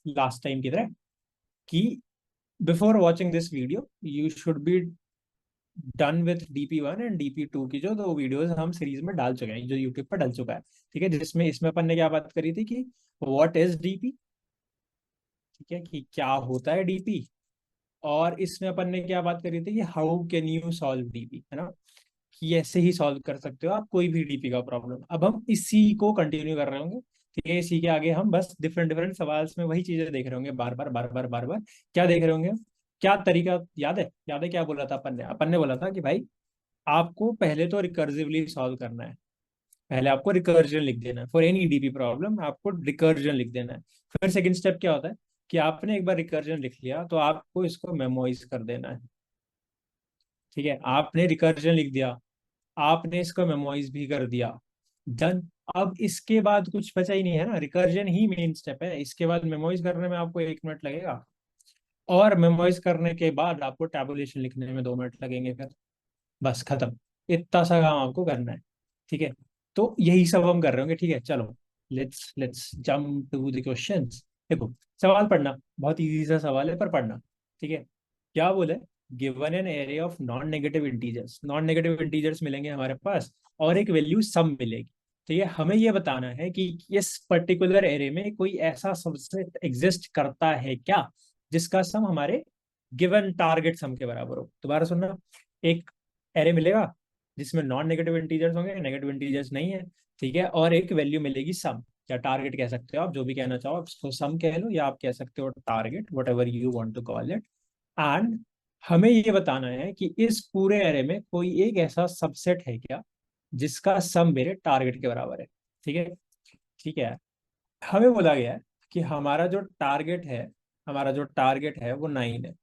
Last time की तरह कि before watching this video you should be done with DP1 and DP2 की जो दो वीडियोस हम सीरीज में डाल चुके हैं, जो यूट्यूब पर डल चुका है। ठीक है, जिसमें इसमें अपन ने क्या बात करी थी कि व्हाट इज DP, ठीक है, कि क्या होता है DP। और इसमें अपन ने क्या बात करी थी कि how can you solve DP, है ना, कि ऐसे ही सॉल्व कर सकते हो आप कोई भी DP का प्रॉब्लम। अब हम इसी को कंटिन्यू कर रहे होंगे। ठीक है, इसी के आगे हम बस डिफरेंट डिफरेंट सवाल में वही चीजें देख रहे होंगे, बार बार बार बार बार बार। क्या देख रहे होंगे? क्या तरीका याद है? याद है क्या बोला था अपन ने बोला था कि भाई आपको पहले तो रिकर्सिवली सॉल्व करना है। पहले आपको रिकर्जन लिख देना है फॉर एनी DP प्रॉब्लम, आपको रिकर्जन लिख देना है। फिर सेकंड स्टेप क्या होता है कि आपने एक बार रिकर्जन लिख लिया तो आपको इसको मेमोराइज कर देना है। ठीक है, आपने रिकर्जन लिख दिया, आपने इसको मेमोराइज भी कर दिया, डन। अब इसके बाद कुछ बचा ही नहीं है ना, रिकर्जन ही मेन स्टेप है। इसके बाद मेमोराइज करने में आपको 1 मिनट लगेगा, और मेमोराइज करने के बाद आपको टैबुलेशन लिखने में 2 मिनट लगेंगे। फिर बस खत्म। इतना सा काम आपको करना है। ठीक है, तो यही सब हम कर रहे होंगे। ठीक है, चलो let's let's jump to the questions. देखो, सवाल पढ़ना, बहुत इजी सा सवाल है पर पढ़ना। ठीक है, क्या बोले? Given an array of non negative integers मिलेंगे हमारे पास, और एक वैल्यू सम मिलेगी। ठीक है, हमें यह बताना है कि इस पर्टिकुलर एरे में कोई ऐसा सबसेट एग्जिस्ट करता है क्या जिसका सम हमारे गिवन टारगेट सम के बराबर हो। दोबारा सुनना, एक एरे मिलेगा जिसमें नॉन नेगेटिव इंटीजर्स होंगे, नेगेटिव इंटीजर्स नहीं है। ठीक है, और एक वैल्यू मिलेगी सम, या टारगेट कह सकते हो आप, जो भी कहना चाहो आप इसको, सम कह लो या आप कह सकते हो target, whatever you want to call it. And हमें ये बताना है कि इस पूरे एरे में कोई एक ऐसा सबसेट है क्या जिसका सम मेरे टारगेट के बराबर है। ठीक है, ठीक है। हमें बोला गया है कि हमारा जो टारगेट है वो 9 है।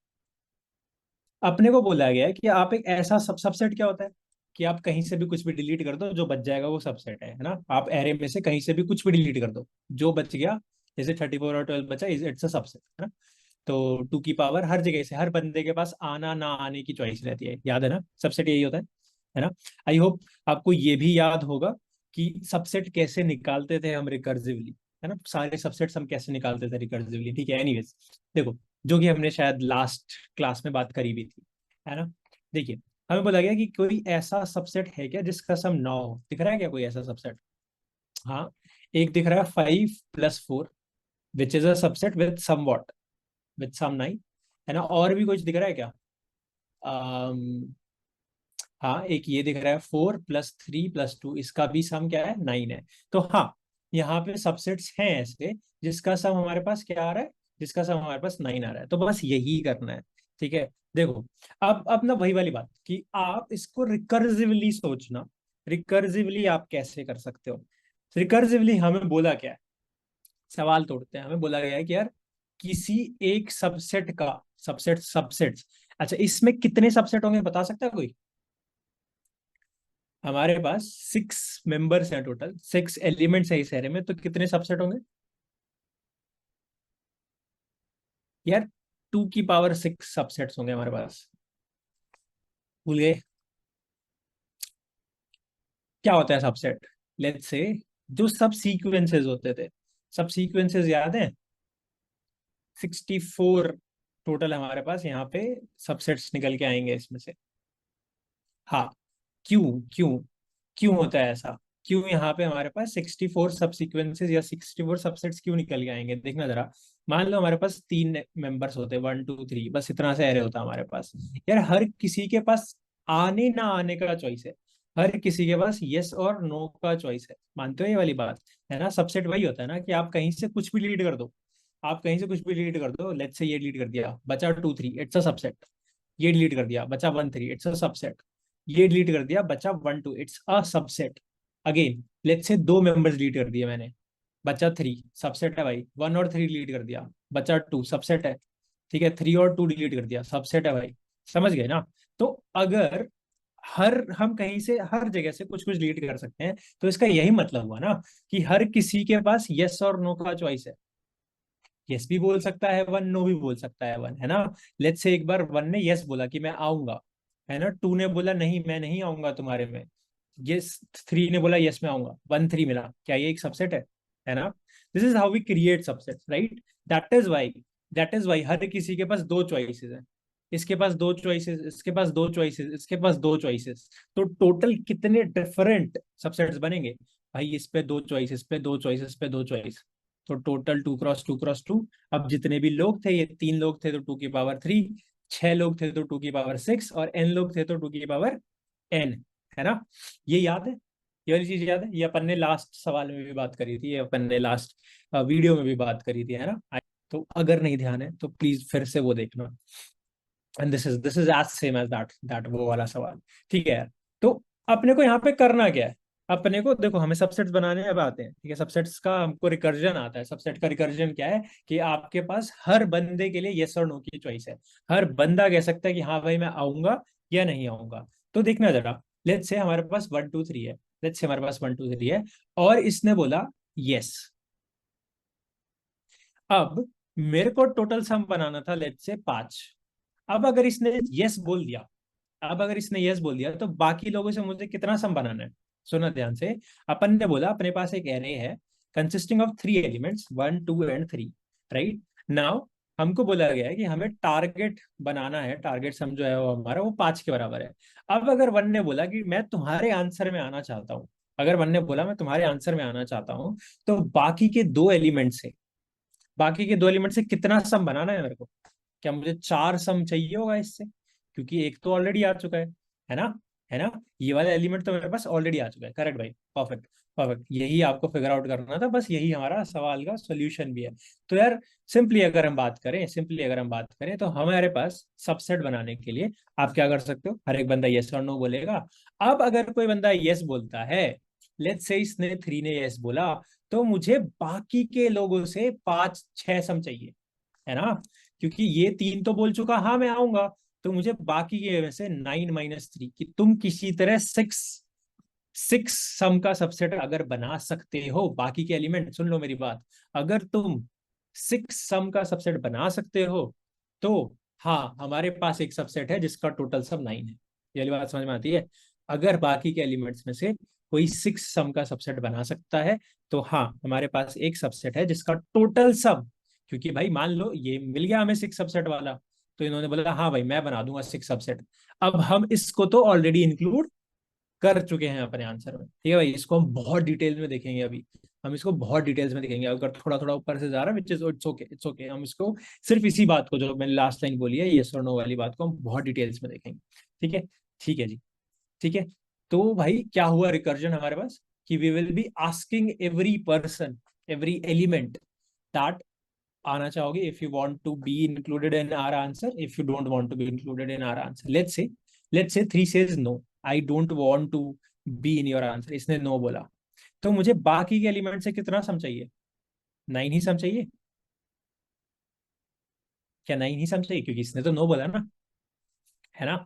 अपने को बोला गया है कि आप एक ऐसा सबसेट, क्या होता है कि आप कहीं से भी कुछ भी डिलीट कर दो, जो बच जाएगा वो सबसेट है ना। आप एरे में से कहीं से भी कुछ भी डिलीट कर दो, जो बच गया, जैसे 34 और 12 बचा, इट्स अ सबसेट, है ना। तो 2 की पावर हर जगह से हर बंदे के पास आना ना आने की चॉइस रहती है, याद है ना, सबसेट यही होता है ना। आई होप आपको ये भी याद होगा कि सबसेट कैसे निकालते थे हम रिकर्सिवली, है ना, सारे सबसेट्स हम कैसे निकालते थे रिकर्सिवली। ठीक है, एनीवेज देखो, जो कि हमने शायद लास्ट क्लास में बात करी भी थी, है ना। देखिए, हमें बोला गया कि कोई ऐसा सबसेट है क्या जिसका सम 9 हो। दिख रहा है क्या कोई ऐसा सबसेट? हाँ, एक दिख रहा है 5 + 4, which is a subset with sum what, with sum 9, है ना। और भी कुछ दिख रहा है क्या? अम, हाँ, एक ये दिख रहा है 4 + 3 + 2, इसका भी सम क्या है? 9 है। तो हाँ, यहाँ पे सबसेट्स हैं ऐसे जिसका सम हमारे पास क्या आ रहा है, जिसका सम हमारे पास 9 आ रहा है। तो बस यही करना है। ठीक है, देखो, अब ना वही वाली बात कि आप इसको रिकर्सिवली सोचना। रिकर्सिवली आप कैसे कर सकते हो? रिकर्सिवली हमें बोला क्या है, सवाल तोड़ते हैं। हमें बोला गया है कि यार किसी एक सबसेट का, सबसेट्स, अच्छा इसमें कितने सबसेट होंगे बता सकता है कोई? हमारे पास 6 मेंबर्स हैं, टोटल 6 एलिमेंट्स है इस एरे में, तो कितने सबसेट होंगे यार? 2 की पावर 6 सबसेट्स होंगे हमारे पास। भूल गए? क्या होता है सबसेट? लेट्स से जो सब सीक्वेंसेस होते थे, सब सीक्वेंसेस याद है? 64 टोटल हमारे पास यहाँ पे सबसेट्स निकल के आएंगे इसमें से। हाँ, क्यों क्यों क्यों होता है ऐसा? क्यों यहाँ पे हमारे पास 64 सब सीक्वेंसेस या 64 सबसेट्स क्यों निकल के आएंगे? देखना जरा। मान लो हमारे पास 3 मेंबर्स होते, 1 2 3, बस इतना सा एरे होता हमारे पास। यार हर किसी के पास आने ना आने का चॉइस है, हर किसी के पास यस और नो का चॉइस है। मानते हो ये वाली बात? है ना, सबसेट वही होता है ना कि आप कहीं से कुछ भी डिलीट कर दो। आप कहीं से कुछ भी डिलीट कर दो, लेट्स से ये डिलीट कर दिया, बचा 2 3, इट्स अ सबसेट। ये डिलीट कर दिया, बचा 1 3, इट्स अ सबसेट। ये डिलीट कर दिया, बचा 1 2, it's a subset. Again let's say 2 members delete कर दिए मैंने, बचा 3, सबसेट है भाई। 1 और 3 डिलीट कर दिया, बचा 2, सबसेट है। ठीक है, 3 और 2 डिलीट कर दिया, सबसेट है भाई। समझ गए ना? तो अगर हर हम कहीं से हर जगह से कुछ कुछ डिलीट कर सकते हैं, तो इसका यही मतलब हुआ ना कि हर किसी के पास यस और नो का चॉइस है। यस भी बोल सकता है वन, नो भी बोल सकता है वन, है ना। लेट्स से एक बार वन ने यस बोला कि मैं आऊंगा, है ना। टू ने बोला नहीं मैं नहीं आऊंगा तुम्हारे में। यस, 3 ने बोला यस मैं आऊंगा, 1 3 मिला, क्या ये एक सबसेट है? है ना। This is how we create subset, right. That is why हर किसी के पास दो चॉइसेस है, इसके पास दो चॉइसेस, इसके पास दो चॉइसेस, इसके पास दो चॉइसेस। तो टोटल कितने डिफरेंट सबसेट्स बनेंगे भाई, इस पे दो चॉइस, इस पे दो चॉइस, इस पे दो चॉइस। तो टोटल 2 क्रॉस 2 क्रॉस 2। अब जितने भी लोग थे, ये 3 लोग थे तो 2 की पावर 3, 6 लोग थे तो 2 की पावर 6, और n लोग थे तो 2 की पावर n, है ना। ये याद है, ये वाली चीज याद है, ये अपन ने लास्ट सवाल में भी बात करी थी, ये अपन ने लास्ट वीडियो में भी बात करी थी, है ना। तो अगर नहीं ध्यान है तो प्लीज फिर से वो देखना। And this is as same as that वो वाला सवाल। ठीक है यार। तो अपने को यहाँ पे करना क्या है, अपने को देखो, हमें सबसेट्स बनाने अब आते हैं, ठीक है। सबसेट्स का हमको रिकर्जन आता है। सबसेट का रिकर्जन क्या है कि आपके पास हर बंदे के लिए येस और नो की चॉइस है। हर बंदा कह सकता है कि हाँ भाई मैं आऊंगा या नहीं आऊंगा। तो देखना जरा, लेट्स से हमारे पास 1 2 3 है, लेट्स से हमारे पास 1 2 3 है, और इसने बोला यस। अब मेरे को टोटल सम बनाना था लेट्स से 5। अब अगर इसने यस बोल दिया, अब अगर इसने यस बोल दिया तो बाकी लोगों से मुझे कितना सम बनाना है। सुना ध्यान से। अपन ने बोला अपने पास एक एरे है consisting of 3 elements 1 2 and 3, right. Now हमको बोला गया है कि हमें टारगेट बनाना है, टारगेट सम जो है वो हमारा वो 5 के बराबर है। अब अगर वन ने बोला कि मैं तुम्हारे आंसर में आना चाहता हूँ, अगर वन ने बोला मैं तुम्हारे आंसर में आना चाहता हूँ, तो बाकी के दो एलिमेंट से कितना सम बनाना है मेरे को। क्या मुझे 4 सम चाहिए होगा इससे, क्योंकि एक तो ऑलरेडी आ चुका है ना, है ना। ये वाला एलिमेंट तो मेरे पास ऑलरेडी आ चुका है, करेक्ट भाई, परफेक्ट। परफेक्ट, यही आपको फिगर आउट करना था, बस यही हमारा सवाल का सोल्यूशन भी है। तो यार सिंपली अगर हम बात करें तो हमारे पास सबसेट बनाने के लिए आप क्या कर सकते हो, हर एक बंदा यस और नो बोलेगा। अब अगर कोई बंदा यस बोलता है, लेट्स से इसने 3 ने यस बोला, तो मुझे बाकी के लोगों से 5 6 सम चाहिए, है ना। क्योंकि ये 3 तो बोल चुका हाँ मैं आऊंगा, तो मुझे बाकी के में से 9 - 3 कि तुम किसी तरह 6 सम का सबसेट अगर बना सकते हो, बाकी के एलिमेंट सुन लो मेरी बात, अगर तुम 6 सम का सबसेट बना सकते हो, तो हाँ हमारे पास एक सबसेट है जिसका टोटल सम 9 है। ये वाली बात समझ में आती है। अगर बाकी के एलिमेंट्स में से कोई 6 सम का सबसेट बना सकता है, तो हाँ हमारे पास एक सबसेट है जिसका टोटल सम, क्योंकि भाई मान लो ये मिल गया हमें 6 सबसेट वाला, तो इन्होंने बोला हाँ भाई मैं बना दूंगा 6 सबसेट। अब हम इसको तो ऑलरेडी इंक्लूड कर चुके हैं अपने आंसर में, ठीक है भाई। इसको हम बहुत डिटेल में देखेंगे अभी, हम इसको बहुत डिटेल्स में देखेंगे। अगर थोड़ा थोड़ा ऊपर से जा रहा है which is it's okay, it's okay, हम इसको सिर्फ इसी बात को जो मैंने लास्ट लाइन बोली है यस और नो वाली बात को हम बहुत डिटेल्स में देखेंगे। ठीक है, ठीक है जी, ठीक है। तो भाई क्या हुआ रिकर्जन हमारे पास, कि we will be asking every person, every element that आना चाहोगे, if you want to be included in our answer, if you don't want to be included in our answer. Let's say 3 says no, I don't want to be in your answer, इसने no बोला। तो मुझे बाकी के element से कितना सम चाहिए, 9 ही सम चाहिए। क्या 9 ही सम चाहिए, क्योंकि इसने तो नो बोला ना, है ना।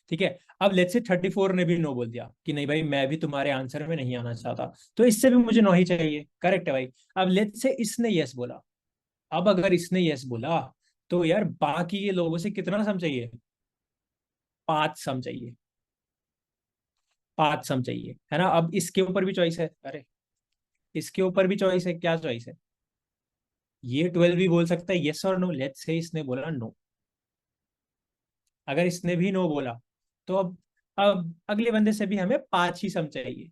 ठीक है। अब लेट्स से 34 ने भी नो बोल दिया कि नहीं भाई मैं भी तुम्हारे आंसर में नहीं आना चाहता, तो इससे भी मुझे नो ही चाहिए, करेक्ट है भाई। अब लेट्स से इसने यस बोला, अब अगर इसने यस बोला, तो यार बाकी के लोगों से कितना सम चाहिए, 5 सम चाहिए, 5 सम चाहिए, है ना। अब इसके ऊपर भी चॉइस है, अरे इसके ऊपर भी चॉइस है, क्या चॉइस है, ये 12 भी बोल सकता है यस और नो। लेट्स से इसने बोला नो, अगर इसने भी नो बोला, तो अब अगले बंदे से भी हमें 5 ही सम चाहिए।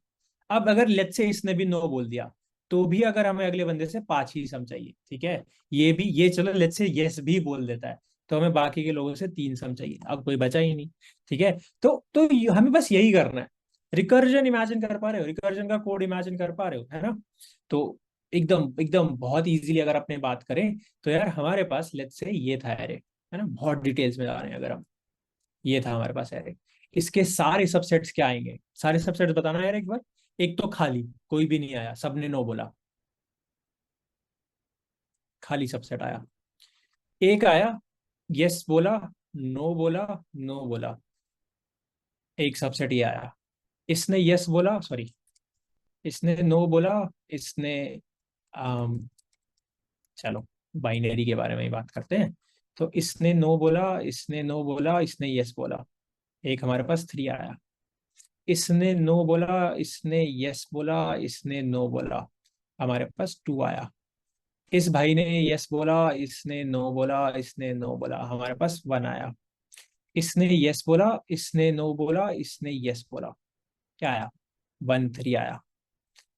अब अगर लेट्स से इसने भी नो बोल दिया, तो भी अगर हमें अगले बंदे से 5 ही सम चाहिए, ठीक है। ये चलो लेट्स से यस भी बोल देता है, तो हमें बाकी के लोगों से 3 सम चाहिए, अब कोई बचा ही नहीं। ठीक है। हमें बस यही करना है। रिकर्जन इमेजिन कर पा रहे हो, रिकर्जन का कोड इमेजिन कर पा रहे हो, है ना। तो एकदम एकदम बहुत इजीली अगर अपने बात करें, तो यार हमारे पास लेट्स से ये था एरे, है ना। बहुत डिटेल्स में जा रहे हैं अगर हम, ये था हमारे पास एरे। इसके सारे सबसेट्स क्या आएंगे, सारे सबसेट्स बताना यार एक बार। एक तो खाली, कोई भी नहीं आया, सबने नो बोला, खाली सबसेट आया। एक आया, यस बोला, नो बोला, नो बोला, एक सबसेट ये आया। इसने यस बोला, सॉरी, इसने नो बोला, इसने आम, चलो बाइनरी के बारे में ही बात करते हैं। तो इसने नो बोला, इसने नो बोला, इसने यस बोला, एक हमारे पास 3 आया। इसने नो बोला, इसने यस बोला, इसने नो बोला, हमारे पास 2 आया। इस भाई ने यस बोला, इसने नो बोला, इसने नो बोला, हमारे पास 1 आया। इसने यस बोला, इसने नो बोला, इसने यस बोला, क्या आया? 1 3 आया।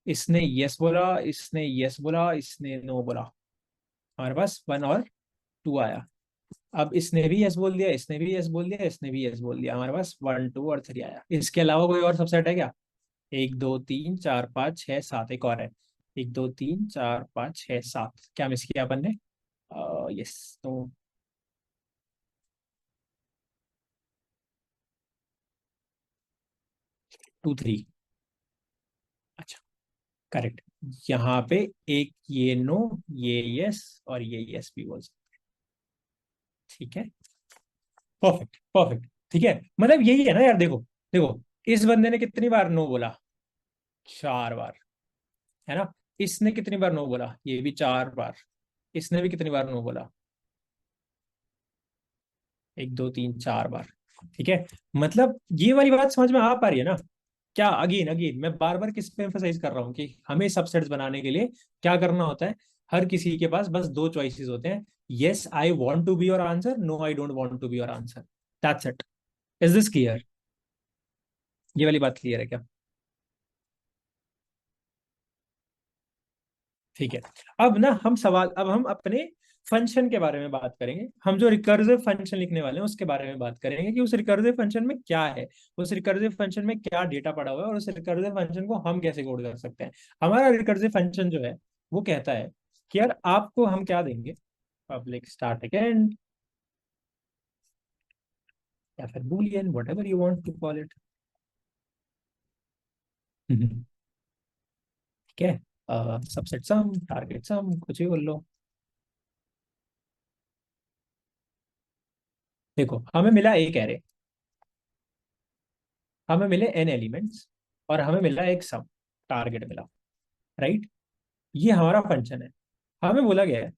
इसने यस बोला, इसने यस बोला, इसने नो बोला, हमारे पास 1 और 2 आया। अब इसने भी यस बोल दिया, इसने भी यस बोल दिया, इसने भी यस बोल दिया, हमारे पास 1 2 और 3 आया। इसके अलावा कोई और सबसेट है क्या? 1 2 3 4 5 6 7, एक और है। 1 2 3 4 5 6 7, क्या मिस किया अपन ने? यस, तो 2 3। अच्छा, करेक्ट। यहाँ पे एक ये नो, ये यस और ये यस भी बोल सकते। ठीक है, परफेक्ट परफेक्ट। ठीक है, मतलब यही है ना यार, देखो देखो, इस बंदे ने कितनी बार नो बोला? 4 बार, है ना? इसने कितनी बार नो बोला? ये भी 4 बार। इसने भी कितनी बार नो बोला? 1 2 3 4 बार। ठीक है, मतलब ये वाली बात समझ में आ पा रही है ना? क्या, अगेन अगेन मैं बार बार किस पे एम्फोसाइज कर रहा हूँ कि हमें सबसेट्स बनाने के लिए क्या करना होता है? हर किसी के पास बस 2 चॉइसेस होते हैं। Yes I want to be your answer, no I don't want to be your answer. That's it. Is this clear? ये वाली बात क्लियर है क्या? ठीक है। अब हम अपने फंक्शन के बारे में बात करेंगे। हम जो रिकर्सिव फंक्शन लिखने वाले हैं उसके बारे में बात करेंगे कि उस रिकर्सिव फंक्शन में क्या है, उस रिकर्सिव फंक्शन में क्या डेटा पड़ा हुआ है, और उस रिकर्सिव फंक्शन को हम कैसे कोड कर सकते हैं। हमारा रिकर्सिव फंक्शन जो है वो कहता है कि यार आपको हम क्या देंगे? पब्लिक स्टैटिक एंड, या फिर boolean, whatever you want to call it. ठीक है, सबसेट सम, टारगेट सम, कुछ भी बोल लो। देखो, हमें मिला एक एरे, हमें मिले n एलिमेंट्स, और हमें मिला एक सम, टारगेट मिला, राइट? ये हमारा फंक्शन है। हमें बोला गया है,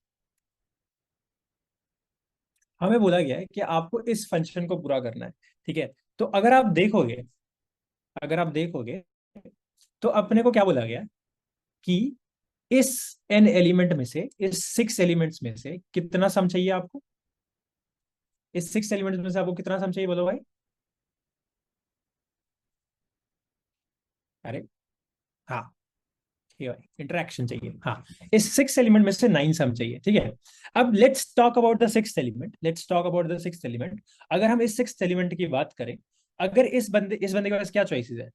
हमें बोला गया है कि आपको इस फंक्शन को पूरा करना है। ठीक है, तो अगर आप देखोगे तो अपने को क्या बोला गया है कि इस n एलिमेंट में से, इस 6 एलिमेंट्स में से कितना सम चाहिए आपको? इस 6 एलिमेंट्स में से आपको कितना सम चाहिए, बोलो भाई? अरे हाँ, ठीक है, इंटरेक्शन चाहिए, हाँ। इस 6 एलिमेंट में से 9 सम चाहिए। ठीक है, अब let's talk about the 6th element, let's talk about the 6th element. अगर हम इस 6th एलिमेंट की बात करें, अगर इस बंदे के पास क्या चॉइसेस है?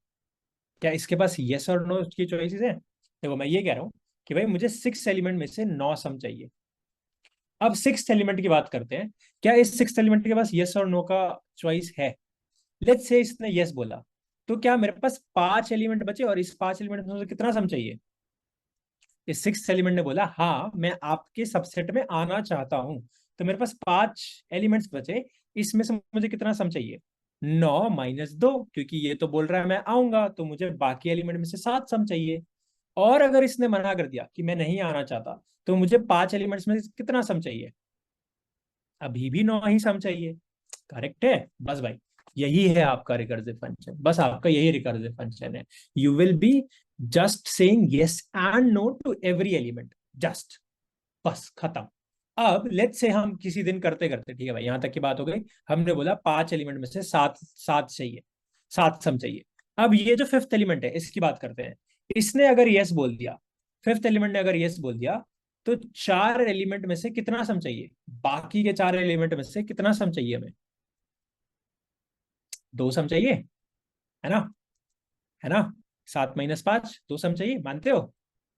क्या इसके पास यस और नो की चॉइसेस है? देखो, मैं ये कह रहा हूँ कि भाई मुझे 6 एलिमेंट में से 9 सम चाहिए। अब 6th एलिमेंट की बात करते हैं। क्या इस 6th एलिमेंट के पास यस और नो का चॉइस है? लेट्स से इसने यस बोला, तो क्या मेरे पास 5 एलिमेंट बचे, और इस 5 एलिमेंट में से कितना सम चाहिए? इस 6th एलिमेंट ने बोला हाँ मैं आपके सबसेट में आना चाहता हूं, तो मेरे पास 5 एलिमेंट्स बचे। इसमें से मुझे कितना सम चाहिए? 9 - 2, क्योंकि ये तो बोल रहा है मैं आऊंगा, तो मुझे बाकी एलिमेंट में से 7 सम चाहिए। और अगर इसने मना कर दिया कि मैं नहीं आना चाहता, तो मुझे 5 एलिमेंट्स में से कितना सम चाहिए? अभी भी 9 ही सम चाहिए। करेक्ट है, बस भाई, यही है आपका रिकर्सिव फंक्शन, बस आपका यही रिकर्सिव फंक्शन है। You will be just saying yes and no to every element, just, बस खत्म। अब लेट्स से हम किसी दिन करते करते, ठीक है भाई, यहां तक की बात हो गई। हमने बोला 5 एलिमेंट में से 7 7 चाहिए, 7 सम चाहिए। अब ये जो 5th एलिमेंट है इसकी बात करते हैं। इसने अगर यस बोल दिया, 5th एलिमेंट ने अगर यस बोल दिया, तो 4 एलिमेंट में से कितना सम चाहिए? बाकी के 4 एलिमेंट में से कितना सम चाहिए हमें? 2 सम चाहिए, है ना? है ना? 7 - 5, 2 सम चाहिए, मानते हो?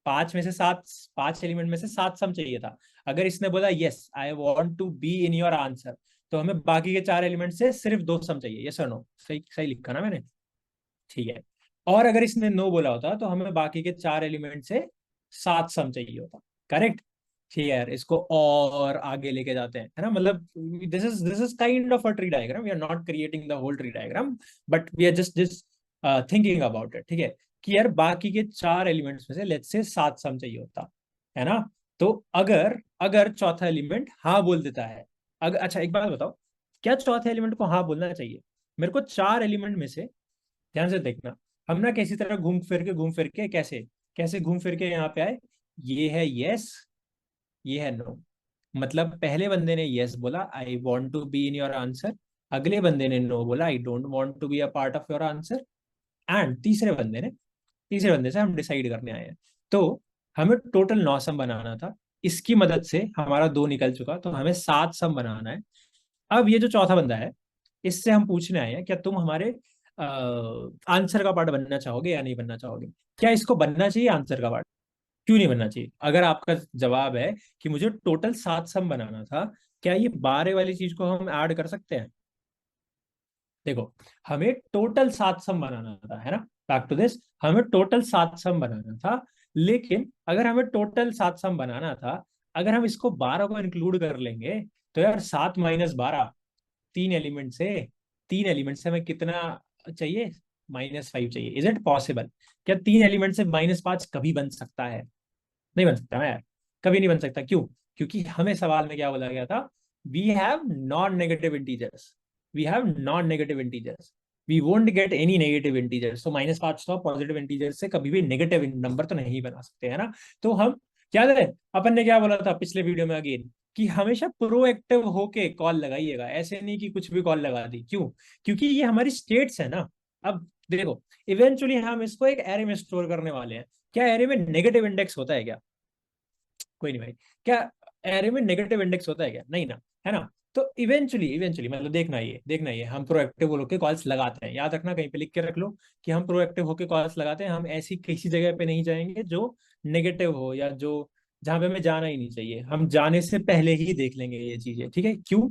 5 में से 7, 5 एलिमेंट में से 7 सम चाहिए था। अगर इसने बोला yes I want to be in your answer, तो हमें बाकी के 4 एलिमेंट से सिर्फ 2 सम चाहिए। यस और नो, सही सही लिखा ना मैंने? ठीक है। और अगर इसने नो बोला होता तो हमें बाकी के 4 एलिमेंट से 7 सम चाहिए होता। करेक्ट? ठीक है यार, इसको और आगे लेके जाते हैं, है ना? मतलब this is kind of a tree diagram, we are not creating the whole tree diagram, but we are just thinking about it. ठीक है, कि यार बाकी के 4 एलिमेंट्स में से लेट्स से 7 सम चाहिए होता, है ना? तो अगर अगर चौथा एलिमेंट हाँ बोल देता है, अगर, अच्छा एक बात बताओ, क्या चौथे एलिमेंट को हाँ बोलना चाहिए? मेरे को 4 एलिमेंट में से, ध्यान से देखना, हम ना किसी तरह घूम फिर के कैसे कैसे घूम फिर के यहाँ पे आए ये है यस, ये है नो। मतलब पहले बंदे ने यस बोला, I want to be in your answer. अगले बंदे ने नो बोला, I don't want to be a part of your answer. And तीसरे बंदे से हम डिसाइड करने आए हैं। तो हमें टोटल 9 सम बनाना था। इसकी मदद से हमारा 2 निकल चुका, तो हमें 7 सम बनाना है। अब ये जो चौथा बंदा है, इससे हम पूछने आए हैं, क्या तुम हमारे आंसर का पार्ट बनना चाहोगे या नहीं बनना चाहोगे? क्या इसको बनना चाहिए आंसर का पार्ट? क्यों नहीं बनना चाहिए? अगर आपका जवाब है कि मुझे टोटल 7 सम बनाना था, क्या ये 12 वाली चीज को हम ऐड कर सकते हैं? देखो, हमें टोटल 7 सम बनाना था, है ना। बैक टू दिस, हमें टोटल 7 सम बनाना था। लेकिन अगर हमें टोटल 7 सम बनाना था, अगर हम इसको 12 को इंक्लूड कर लेंगे, तो यार 7 - 12, 3 एलिमेंट से, 3 एलिमेंट से हमें कितना चाहिए? -5 चाहिए। Is it possible? क्या 3 एलिमेंट से -5 कभी बन सकता है? नहीं बन सकता ना यार, कभी नहीं बन सकता। क्यों? क्योंकि हमें सवाल में क्या बोला गया था? We have non negative integers, we have non negative integers, we won't get any negative integers. तो -5 तो पॉजिटिव इंटीजर से कभी भी नेगेटिव नंबर तो नहीं बना सकते, है ना। तो हम, याद है अपन ने क्या बोला था पिछले वीडियो में अगेन, कि हमेशा प्रोएक्टिव होके कॉल लगाइएगा, ऐसे नहीं कि कुछ भी कॉल लगा दी। क्यों? क्योंकि ये हमारी स्टेट्स है ना। अब देखो, इवेंचुअली हम इसको एक एरे में स्टोर करने वाले हैं। क्या एरे में नेगेटिव इंडेक्स होता है क्या? कोई नहीं भाई। क्या एरे में नेगेटिव इंडेक्स होता है क्या? नहीं ना, है ना। तो इवेंचुअली इवेंचुअली मतलब देखना ये हम प्रोएक्टिव होकर कॉल्स लगाते हैं। याद रखना, कहीं पे लिख के रख लो कि हम प्रोएक्टिव होकर कॉल्स लगाते हैं। हम ऐसी किसी जगह पे नहीं जाएंगे जो नेगेटिव हो, या जो जहां पे हमें जाना ही नहीं चाहिए। हम जाने से पहले ही देख लेंगे ये चीजें, ठीक है। क्यों?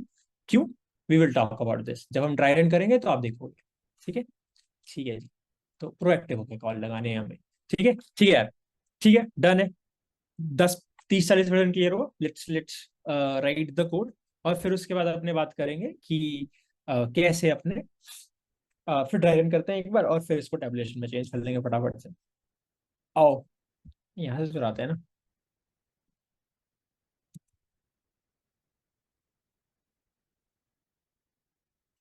क्यों? We will talk about this जब हम ड्राई रन करेंगे, तो आप देखोगे। ठीक है, ठीक है जी। तो प्रोएक्टिव होकर कॉल लगाने हैं हमें। ठीक है, ठीक है यार, ठीक है, डन है। 10 30 40 मिनट की रहो, let's let's write the code. और फिर उसके बाद अपने बात करेंगे कि कैसे अपने फिर ड्राई रन करते हैं एक बार, और फिर इसको टेबलेशन में चेंज कर लेंगे फटाफट से। आओ, यहाँ से चुराते हैं ना।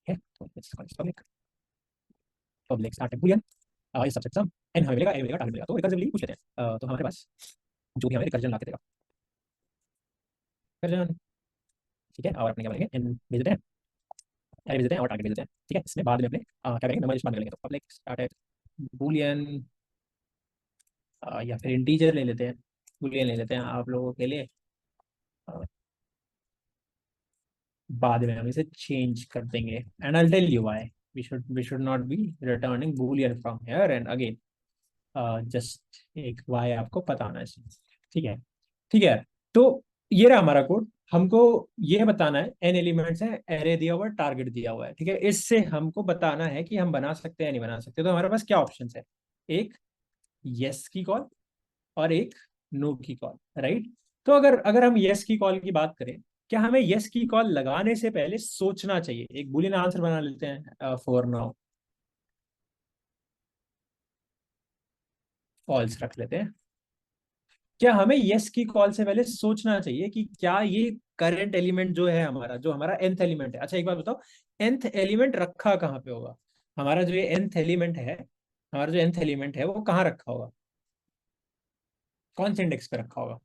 ठीक है, तो पब्लिक पब्लिक स्टार्ट बुलियन, इस सबसे सम एन हमें मिलेगा, ए मिलेगा, टारगेट मिलेगा। तो रिकर्सिवली पूछ लेते हैं। तो हमारे पास जो भी हमें रिकर्जन ला के देगा, रिकर्जन, ठीक है। और अपने क्या बोलेंगे, एन भेज देते हैं, एरे भेज देते हैं और टारगेट भेज देते हैं। ठीक है, इसमें बाद में अपने क्या करेंगे, मेमोरी बाद में करेंगे। तो पब्लिक स्टार्ट बुलियन, या फिर इंटीजर ले लेते हैं, बुलियन ले लेते हैं आप लोगों के लिए। अ, बाद में हम इसे चेंज कर देंगे, and I tell you why we should not be returning boolean from here and again. Just एक वाई आपको पता होना चाहिए। ठीक है, ठीक है। तो ये रहा हमारा कोड। हमको ये बताना है, एन एलिमेंट्स है, एरे दिया हुआ है, टारगेट दिया हुआ है। ठीक है, इससे हमको बताना है कि हम बना सकते हैं नहीं बना सकते। तो हमारे पास क्या ऑप्शन है? एक यस की कॉल और एक नो की कॉल, राइट। तो अगर अगर हम यस की कॉल की बात करें, क्या हमें यस की कॉल लगाने से पहले सोचना चाहिए? एक बुलियन आंसर बना लेते हैं फॉर नाउ, फॉल्स रख लेते हैं। क्या हमें यस की कॉल से पहले सोचना चाहिए कि क्या ये करंट एलिमेंट जो है हमारा, जो हमारा nth एलिमेंट है? अच्छा एक बात बताओ, nth एलिमेंट रखा कहाँ पे होगा? हमारा जो ये nth एलिमेंट है, हमारा जो nth एलिमेंट है वो कहाँ रखा होगा? कौन से इंडेक्स पे रखा होगा?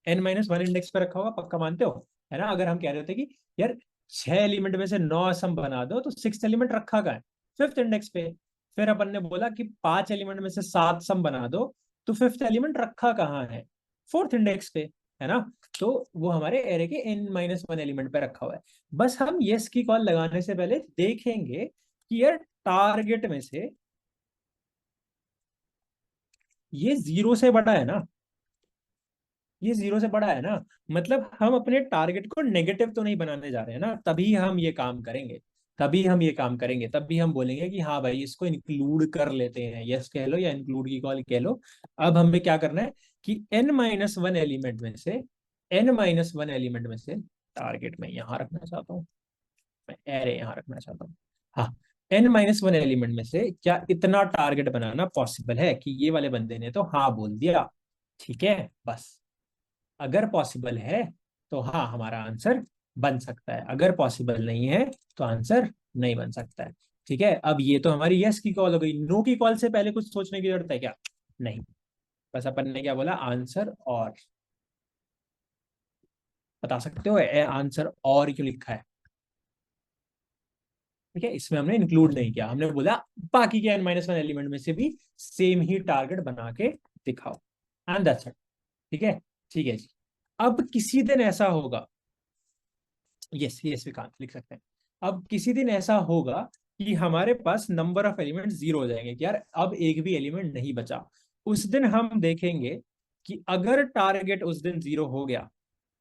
n - 1 इंडेक्स पे रखा होगा, पक्का मानते हो? है ना। अगर हम कह रहे थे कि यार 6 एलिमेंट में से 9 सम बना दो, तो 6th एलिमेंट रखा कहाँ है? 5th इंडेक्स पे। फिर अपन ने बोला कि 5 एलिमेंट में से 7 सम बना दो, तो 5th एलिमेंट रखा कहाँ है? 4th इंडेक्स पे, है ना। तो वो हमारे एरे के n - 1 एलिमेंट पे रखा हुआ है। बस हम यस की कॉल लगाने से पहले देखेंगे कि यार टारगेट में से ये 0 से बड़ा है ना, ये 0 से बड़ा है ना। मतलब हम अपने टारगेट को नेगेटिव तो नहीं बनाने जा रहे हैं ना, तभी हम ये काम करेंगे। तभी हम बोलेंगे कि हाँ भाई इसको इंक्लूड कर लेते हैं, यस कह लो या इंक्लूड की कॉल कह लो। अब हमें क्या करना है कि n - 1 एलिमेंट में से टारगेट में यहाँ रखना चाहता हूँ, मैं एरे यहाँ रखना चाहता हूँ। हाँ, n - 1 एलिमेंट में से क्या इतना टारगेट बनाना पॉसिबल है? कि ये वाले बंदे ने तो हाँ बोल दिया, ठीक है। बस अगर पॉसिबल है तो हाँ हमारा आंसर बन सकता है, अगर पॉसिबल नहीं है तो आंसर नहीं बन सकता है। ठीक है, अब ये तो हमारी यस की कॉल हो गई। नो की कॉल से पहले कुछ सोचने की जरूरत है क्या? नहीं। बस अपन ने क्या बोला, आंसर और। बता सकते हो आंसर और क्यों लिखा है? ठीक है, इसमें हमने इंक्लूड नहीं किया, हमने बोला बाकी के n-1 एलिमेंट में से भी सेम ही टारगेट बना के दिखाओ, एंड दैट्स इट। ठीक है, ठीक है जी। अब किसी दिन ऐसा होगा, यस यस विकांत लिख सकते हैं। अब किसी दिन ऐसा होगा कि हमारे पास नंबर ऑफ एलिमेंट जीरो हो जाएंगे, कि यार अब एक भी एलिमेंट नहीं बचा। उस दिन हम देखेंगे कि अगर टारगेट उस दिन जीरो हो गया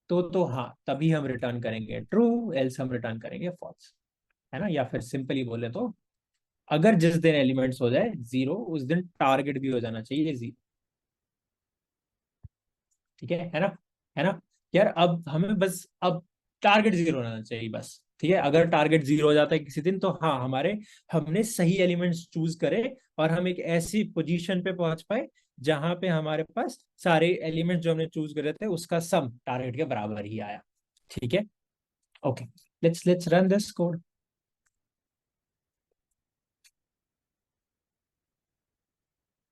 तो हाँ, तभी हम रिटर्न करेंगे ट्रू, एल्स हम रिटर्न करेंगे फॉल्स। है ना, या फिर सिंपली बोले तो अगर जिस दिन एलिमेंट्स हो जाए जीरो, उस दिन टारगेट भी हो जाना चाहिए जीरो। ठीक है ना, है ना। यार अब हमें बस अब टारगेट जीरो होना चाहिए बस। ठीक है, अगर टारगेट जीरो हो जाता है किसी दिन तो हाँ, हमारे हमने सही एलिमेंट्स चूज करे और हम एक ऐसी पोजीशन पे पहुंच पाए जहां पे हमारे पास सारे एलिमेंट्स जो हमने चूज करे थे उसका सम टारगेट के बराबर ही आया। ठीक है, okay, let's run this code.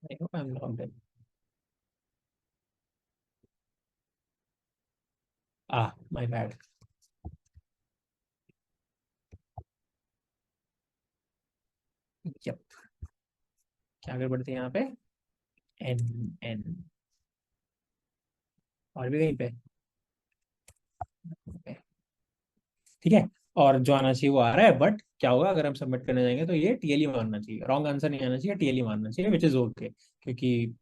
I hope I am logged in. My bad. Yup, क्या आगे बढ़ते हैं यहाँ पे, एन एन, और भी कहीं पे। ठीक है, और जो आना चाहिए वो आ रहा है, बट क्या होगा अगर हम सबमिट करने जाएंगे तो ये टीएलई मानना चाहिए, रॉन्ग आंसर नहीं आना चाहिए, टीएलई मानना चाहिए, विच इज ओके, क्योंकि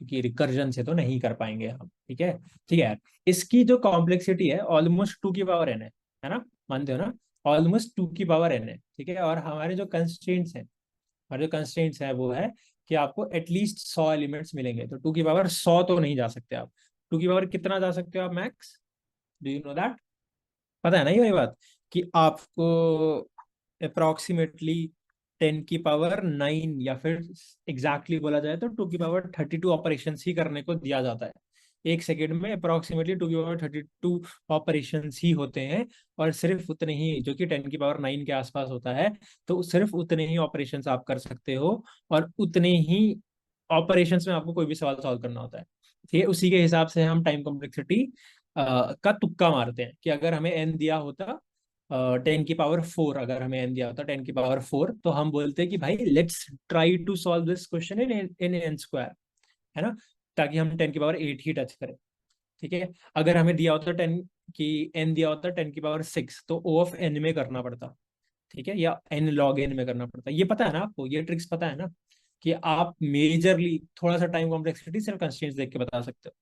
क्योंकि रिकर्जन से तो नहीं कर पाएंगे हम। ठीक है, ठीक है यार। इसकी जो कॉम्प्लेक्सिटी है ऑलमोस्ट टू की पावर एन है ना, मानते हो ना, ऑलमोस्ट टू की पावर एन है। ठीक है, और हमारे जो कंस्ट्रेंट्स हैं, हमारे जो कंस्ट्रेंट्स है वो है कि आपको एटलीस्ट 100 एलिमेंट्स मिलेंगे, तो टू की पावर 100 तो नहीं जा सकते आप। टू की पावर कितना जा सकते हो आप max, do you know that? पता है ना ये वाली बात, कि आपको अप्रोक्सीमेटली 10 की पावर 9, या फिर एग्जैक्टली बोला जाए तो 2 की पावर 32 ऑपरेशन ही करने को दिया जाता है। एक सेकेंड में अप्रोक्सीमेटली 2 की पावर 32 ऑपरेशन ही होते हैं, और सिर्फ उतने ही, जो कि 10 की पावर 9 के आसपास होता है, तो सिर्फ उतने ही ऑपरेशंस आप कर सकते हो, और उतने ही ऑपरेशंस में आपको कोई भी सवाल सॉल्व करना होता है। ठीक है, उसी के हिसाब से हम टाइम कॉम्प्लेक्सिटी का तुक्का मारते हैं, कि अगर हमें एन दिया होता 10 की पावर 4, अगर हमें एन दिया होता 10 की पावर 4, तो हम बोलते हैं कि भाई let's try to solve this question in in N square, है ना, ताकि हम 10 की पावर 8 ही टच करें। ठीक है, अगर हमें दिया होता 10 की एन दिया होता 10 की पावर 6, तो ओ ऑफ एन में करना पड़ता। ठीक है, या एन लॉग एन में करना पड़ता। ये पता है ना आपको, ये ट्रिक्स पता है ना, कि आप मेजरली थोड़ा सा टाइम कॉम्प्लेक्सिटी सिर्फ कंस्ट्रेंट्स देख के बता सकते हो।